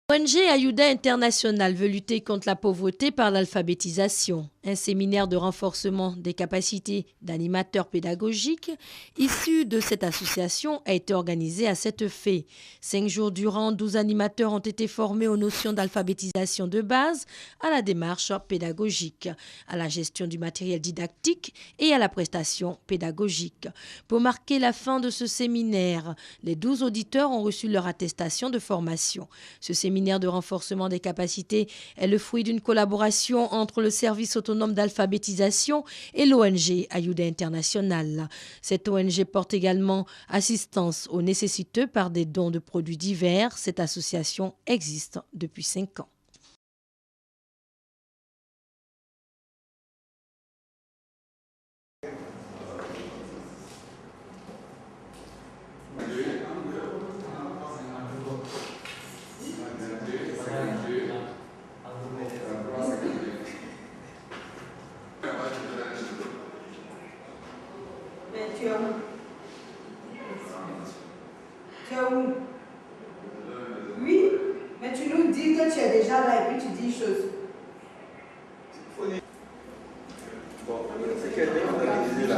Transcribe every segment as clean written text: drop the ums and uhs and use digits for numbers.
L'ONG Ayuda International veut lutter contre la pauvreté par l'alphabétisation. Un séminaire de renforcement des capacités d'animateurs pédagogiques issus de cette association a été organisé à cette fin. 5 jours durant, 12 animateurs ont été formés aux notions d'alphabétisation de base, à la démarche pédagogique, à la gestion du matériel didactique et à la prestation pédagogique. Pour marquer la fin de ce séminaire, les 12 auditeurs ont reçu leur attestation de formation. Ce séminaire de renforcement des capacités est le fruit d'une collaboration entre le service autonome d'alphabétisation et l'ONG Ayuda International. Cette ONG porte également assistance aux nécessiteux par des dons de produits divers. Cette association existe depuis 5 ans. Tu es où? Oui, mais tu nous dis que tu es déjà là et puis tu dis chose. Bon, c'est qu'elle est organisée là.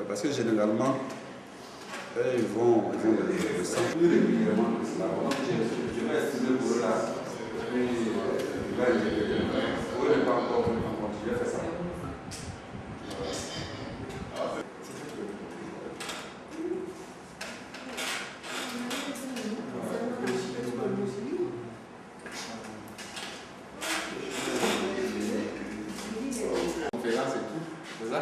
Parce que généralement, ils vont le centre régulièrement. Je vais estimer pour là. Puis là, je vais pas encore continuer à faire ça. Conférence et tout, c'est ça?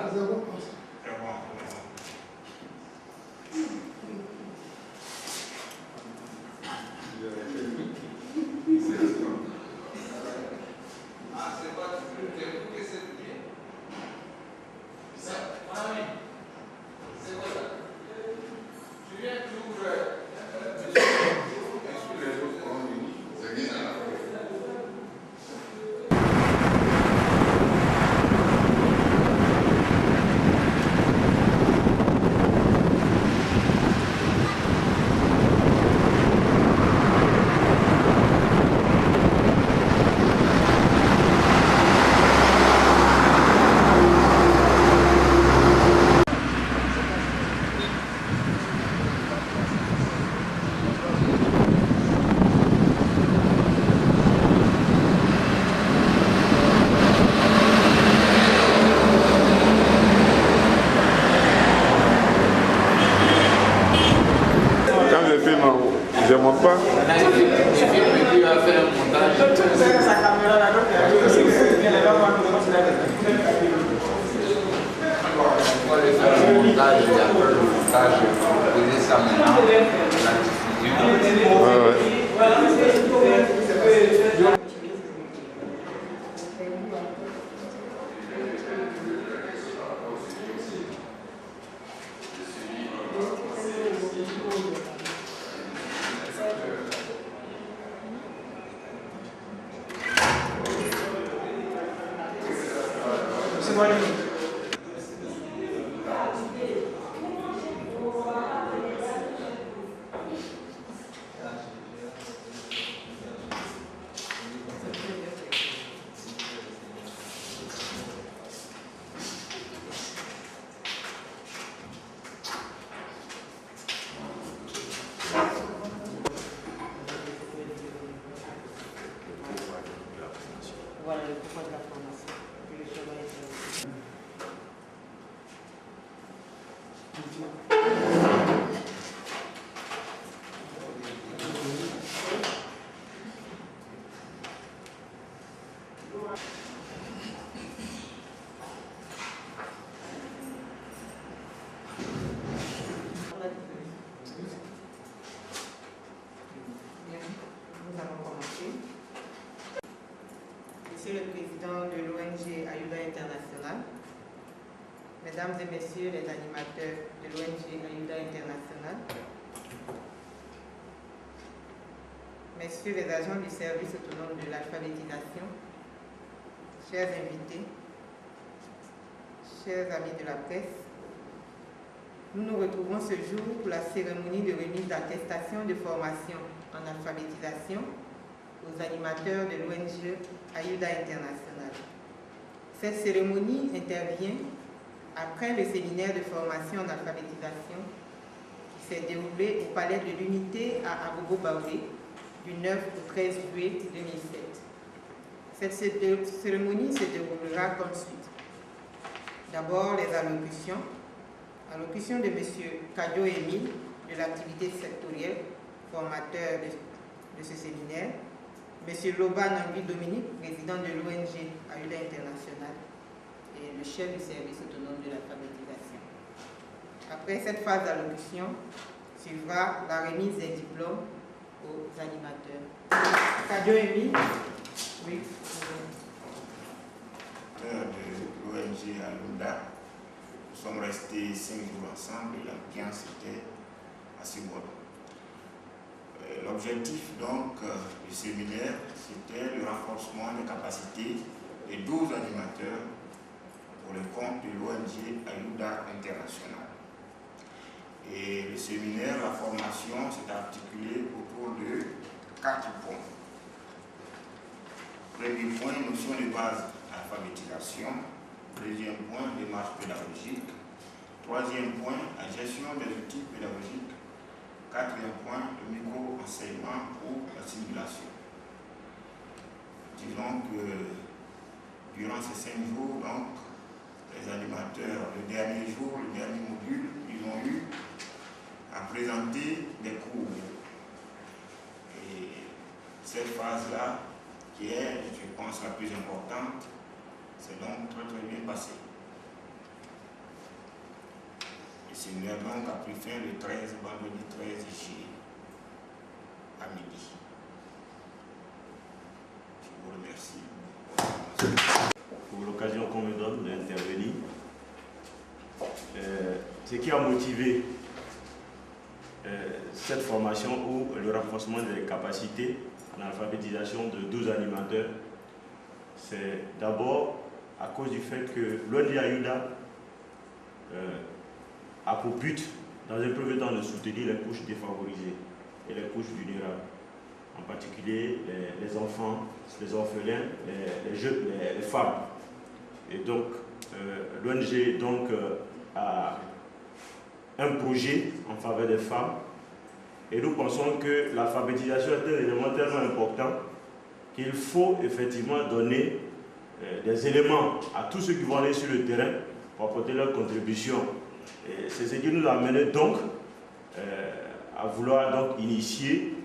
Je ne monte pas. Voilà le pourquoi de la formation. Le schéma nous allons commencer. Monsieur le Président de l'ONG Ayuda International, Mesdames et Messieurs les animateurs de l'ONG Ayuda International, Messieurs les agents du service autonome de l'alphabétisation, chers invités, chers amis de la presse, nous nous retrouvons ce jour pour la cérémonie de remise d'attestation de formation en alphabétisation aux animateurs de l'ONG Ayuda International. Cette cérémonie intervient après le séminaire de formation en alphabétisation qui s'est déroulé au Palais de l'Unité à Abobo-Baoulé du 9 au 13 juillet 2007. Cette cérémonie se déroulera comme suit. D'abord, les allocutions. Allocution de M. Kadio Émile, de l'activité sectorielle, formateur de ce séminaire. M. Loba Nangui Dominique, président de l'ONG Ayuda International et le chef du service autonome de l'alphabétisation. Après cette phase d'allocution, suivra la remise des diplômes aux animateurs. Kadio Émile, oui. De l'ONG Ayuda, nous sommes restés 5 jours ensemble et l'ambiance était assez bonne. L'objectif donc du séminaire, c'était le renforcement des capacités des 12 animateurs pour le compte de l'ONG Ayuda International. Et le séminaire, la formation s'est articulée autour de 4 points. Premier point, notion de base, alphabétisation. Deuxième point, démarche pédagogique. Troisième point, la gestion des outils pédagogiques. Quatrième point, le micro-enseignement ou la simulation. Disons que durant ces 5 jours, donc, les animateurs, le dernier jour, le dernier module, ils ont eu à présenter des cours. Et cette phase-là, qui est, je pense, la plus importante, c'est donc très très bien passé. Le séminaire donc a pris fin le 13, vendredi 13 juillet, à midi. Je vous remercie pour l'occasion qu'on me donne d'intervenir. Ce qui a motivé cette formation ou le renforcement des capacités en alphabétisation de 12 animateurs, c'est d'abord à cause du fait que l'ONG Ayuda a pour but, dans un premier temps, de soutenir les couches défavorisées et les couches vulnérables, en particulier les enfants, les orphelins, les jeunes, les femmes. Et donc, l'ONG a un projet en faveur des femmes et nous pensons que l'alphabétisation est un élément tellement important qu'il faut effectivement donner des éléments à tous ceux qui vont aller sur le terrain pour apporter leur contribution. Et c'est ce qui nous a amené donc à vouloir donc initier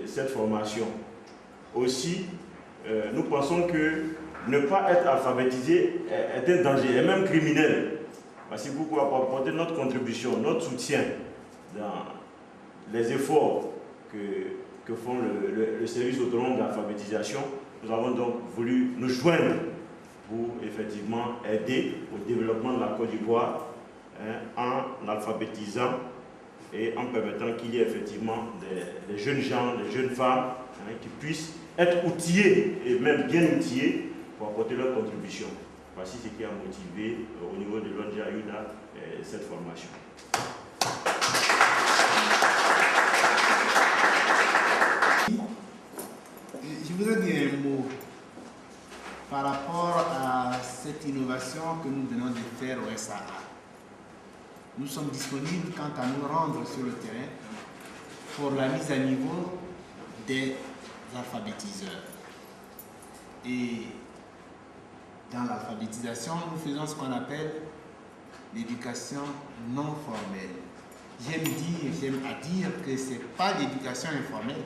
cette formation. Aussi, nous pensons que ne pas être alphabétisé est un danger, et même criminel. Voici pourquoi, pour apporter notre contribution, notre soutien dans les efforts que font le service autonome d'alphabétisation, nous avons donc voulu nous joindre pour effectivement aider au développement de la Côte d'Ivoire en alphabétisant et en permettant qu'il y ait effectivement des jeunes gens, des jeunes femmes qui puissent être outillés et même bien outillés pour apporter leur contribution. Voici ce qui a motivé au niveau de l'ONG Ayuda cette formation. Je voudrais dire un mot par rapport à cette innovation que nous venons de faire au SAA. Nous sommes disponibles quant à nous rendre sur le terrain pour la mise à niveau des alphabétiseurs. Et dans l'alphabétisation, nous faisons ce qu'on appelle l'éducation non formelle. J'aime à dire que ce n'est pas l'éducation informelle,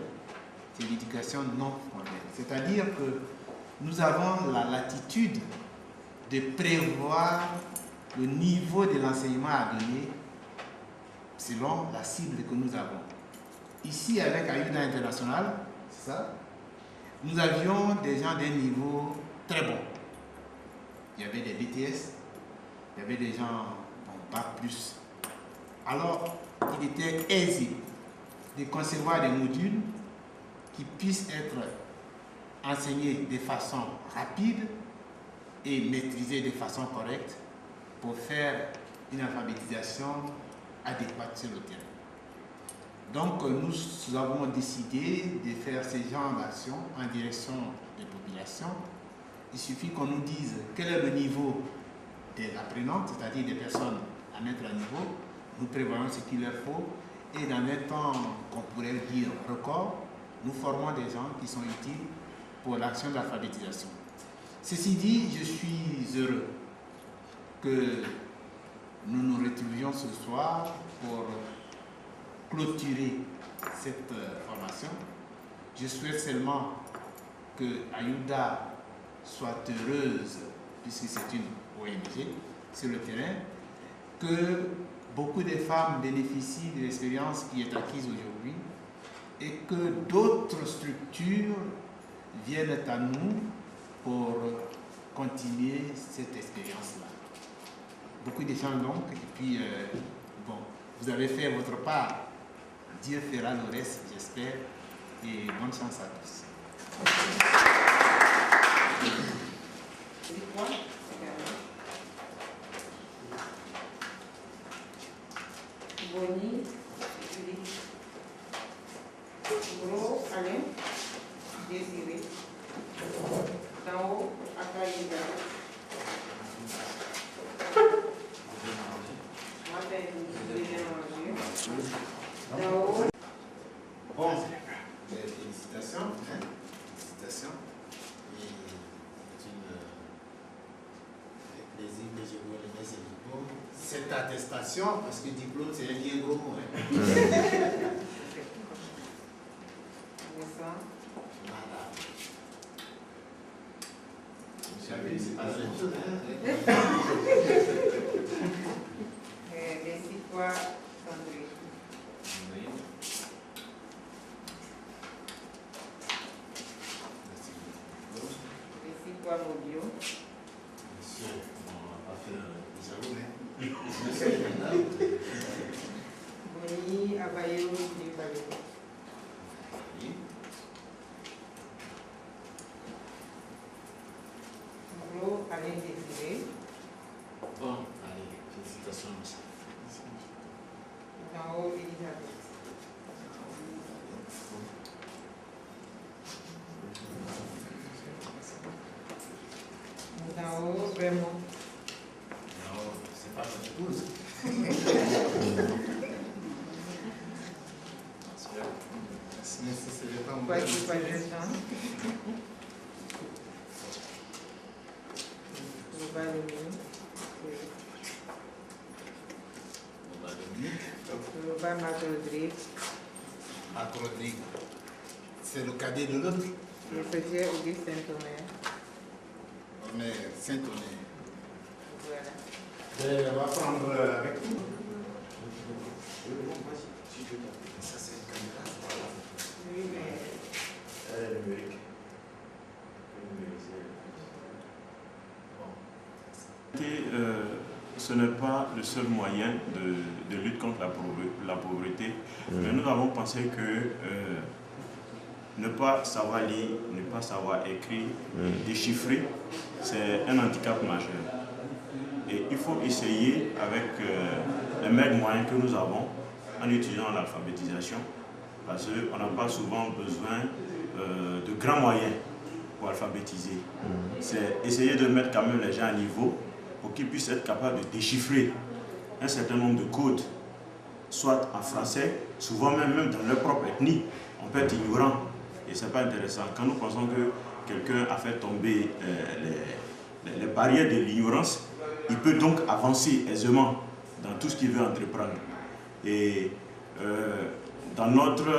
c'est l'éducation non formelle. C'est-à-dire que nous avons la latitude de prévoir le niveau de l'enseignement à donner selon la cible que nous avons. Ici, avec Ayuda International, ça, nous avions des gens d'un niveau très bons. Il y avait des BTS, il y avait des gens en Bac+. Alors, il était aisé de concevoir des modules qui puissent être enseignés de façon rapide et maîtrisés de façon correcte pour faire une alphabétisation adéquate sur le terrain. Donc, nous avons décidé de faire ce genre d'action en direction des populations. Il suffit qu'on nous dise quel est le niveau des apprenantes, c'est-à-dire des personnes à mettre à niveau. Nous prévoyons ce qu'il leur faut et dans un temps qu'on pourrait dire record, nous formons des gens qui sont utiles pour l'action de l'alphabétisation. Ceci dit, je suis heureux que nous nous retrouvions ce soir pour clôturer cette formation. Je souhaite seulement que Ayouda soit heureuse, puisque c'est une ONG sur le terrain, que beaucoup de femmes bénéficient de l'expérience qui est acquise aujourd'hui et que d'autres structures viennent à nous pour continuer cette expérience-là. Beaucoup de gens donc, et puis bon, vous avez fait votre part. Dieu fera le reste, j'espère, et bonne chance à tous. Boni, Gros, Alain, Désiré, d'en haut, Akaïda. Bon, félicitations. Félicitations. Et c'est avec plaisir que je vous remercie ce diplôme. Cette attestation, parce que diplôme, c'est un bien gros mot. Voilà. C'est pas la même chose, Merci quoi, André. Merci quoi, Mobio. Monsieur, on va pas faire des jalons, Boni, Abayo, Dibalo. Gros, Alain Désiré. Bon, allez, félicitations, monsieur. D'en haut, Elisabeth. D'en haut, vraiment. Non, c'est pas votre épouse. C'est pas mon Pas du pas de temps. Loba Rodrigue. Marc Rodrigue. C'est le cadet de l'autre. Le petit Auguste Saint-Omer. On est Saint-Omer. Voilà. On va prendre avec nous. Ça, c'est une caméra. Oui, mais. Elle est numérique. Ce n'est pas le seul moyen de lutte contre la pauvreté, mais nous avons pensé que ne pas savoir lire, ne pas savoir écrire, déchiffrer, c'est un handicap majeur. Et il faut essayer avec les maigres moyens que nous avons en utilisant l'alphabétisation, parce qu'on n'a pas souvent besoin de grands moyens pour alphabétiser. C'est essayer de mettre quand même les gens à niveau pour qu'ils puissent être capables de déchiffrer un certain nombre de codes, soit en français, souvent même dans leur propre ethnie. On peut être ignorant et ce n'est pas intéressant. Quand nous pensons que quelqu'un a fait tomber les barrières de l'ignorance, il peut donc avancer aisément dans tout ce qu'il veut entreprendre. Et dans notre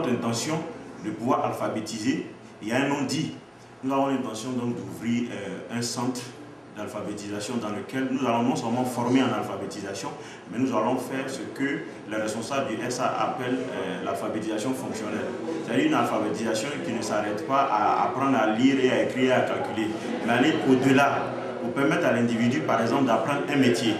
intention de pouvoir alphabétiser, il y a un non-dit. Nous avons l'intention donc d'ouvrir un centre d'alphabétisation dans lequel nous allons non seulement former en alphabétisation, mais nous allons faire ce que les responsables du SA appellent l'alphabétisation fonctionnelle. C'est-à-dire une alphabétisation qui ne s'arrête pas à apprendre à lire et à écrire et à calculer, mais aller au-delà pour permettre à l'individu, par exemple, d'apprendre un métier.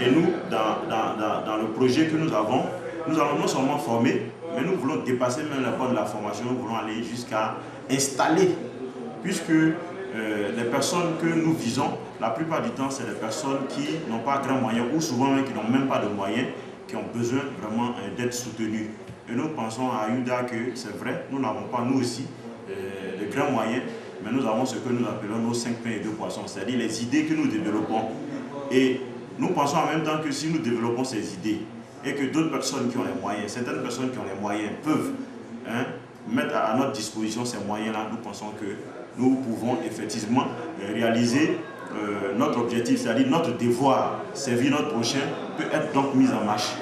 Et nous, dans le projet que nous allons non seulement former, mais nous voulons dépasser même la porte de la formation, nous voulons aller jusqu'à installer, puisque les personnes que nous visons, la plupart du temps, c'est des personnes qui n'ont pas grand moyens, ou souvent qui n'ont même pas de moyens, qui ont besoin vraiment d'être soutenus. Et nous pensons à Ayuda que c'est vrai, nous n'avons pas nous aussi de grands moyens, mais nous avons ce que nous appelons nos 5 pains et 2 poissons, c'est-à-dire les idées que nous développons. Et nous pensons en même temps que si nous développons ces idées, et que d'autres personnes qui ont les moyens, certaines personnes qui ont les moyens peuvent mettre à notre disposition ces moyens-là, nous pensons que nous pouvons effectivement réaliser notre objectif, c'est-à-dire notre devoir, servir notre prochain, peut être donc mis en marche.